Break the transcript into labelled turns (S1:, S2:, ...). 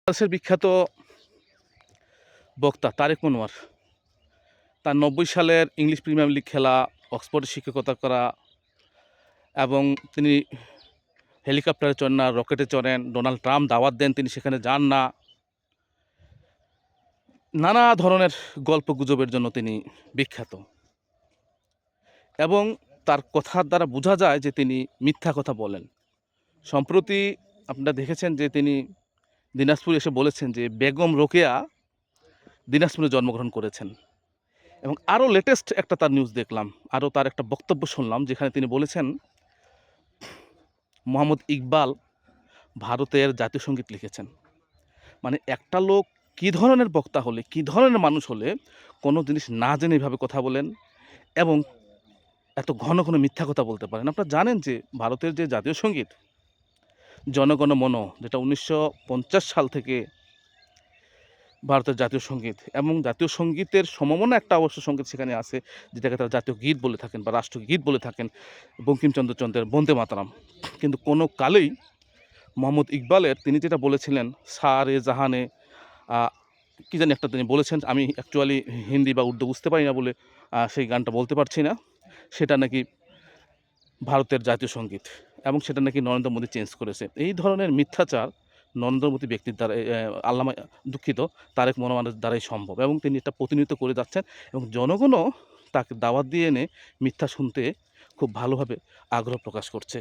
S1: বাংলাদেশের বিখ্যাত বক্তা তারেক মনোয়ার তার ৯০ সালের ইংলিশ প্রিমিয়ার লিগ খেলা, অক্সফোর্ডে শিক্ষকতা করা এবং তিনি হেলিকপ্টারে চড়েন না, রকেটে চড়েন, ডোনাল্ড ট্রাম্প দাওয়াত দেন, তিনি সেখানে যান না। নানা ধরনের গল্প গুজবের জন্য তিনি বিখ্যাত এবং তার কথার দ্বারা বোঝা যায় যে তিনি মিথ্যা কথা বলেন। সম্প্রতি আপনারা দেখেছেন যে তিনি দিনাজপুর এসে বলেছেন যে বেগম রোকেয়া দিনাজপুরে জন্মগ্রহণ করেছেন। এবং আরও লেটেস্ট একটা তার নিউজ দেখলাম, আরও তার একটা বক্তব্য শুনলাম যেখানে তিনি বলেছেন মোহাম্মদ ইকবাল ভারতের জাতীয় সঙ্গীত লিখেছেন। মানে একটা লোক কী ধরনের বক্তা হলে, কী ধরনের মানুষ হলে কোনো জিনিস না জেনে এভাবে কথা বলেন এবং এত ঘন ঘন মিথ্যা কথা বলতে পারেন। আপনারা জানেন যে ভারতের যে জাতীয় সঙ্গীত জনগণ মন, যেটা 1950 সাল থেকে ভারতের জাতীয় সঙ্গীত, এবং জাতীয় সঙ্গীতের সমমনা একটা অবশ্য সঙ্গীত সেখানে আছে যেটাকে তারা জাতীয় গীত বলে থাকেন বা রাষ্ট্রগীত বলে থাকেন, বঙ্কিমচন্দ্রের বন্দে মাতরম। কিন্তু কোনো কালেই মোহাম্মদ ইকবালের তিনি যেটা বলেছিলেন সারে জাহানে কী জানি একটা তিনি বলেছেন, আমি অ্যাকচুয়ালি হিন্দি বা উর্দু বুঝতে পারি না বলে সেই গানটা বলতে পারছি না, সেটা নাকি ভারতের জাতীয় সঙ্গীত এবং সেটা নাকি নরেন্দ্র মোদী চেঞ্জ করেছে। এই ধরনের মিথ্যাচার নরেন্দ্র মোদী ব্যক্তির দ্বারা, আল্লামা দুঃখিত তারেক মনোয়ারের দ্বারাই সম্ভব এবং তিনি এটা প্রতিনিয়ত করে যাচ্ছেন এবং জনগণও তাকে দাওয়াত দিয়ে এনে মিথ্যা শুনতে খুব ভালোভাবে আগ্রহ প্রকাশ করছে।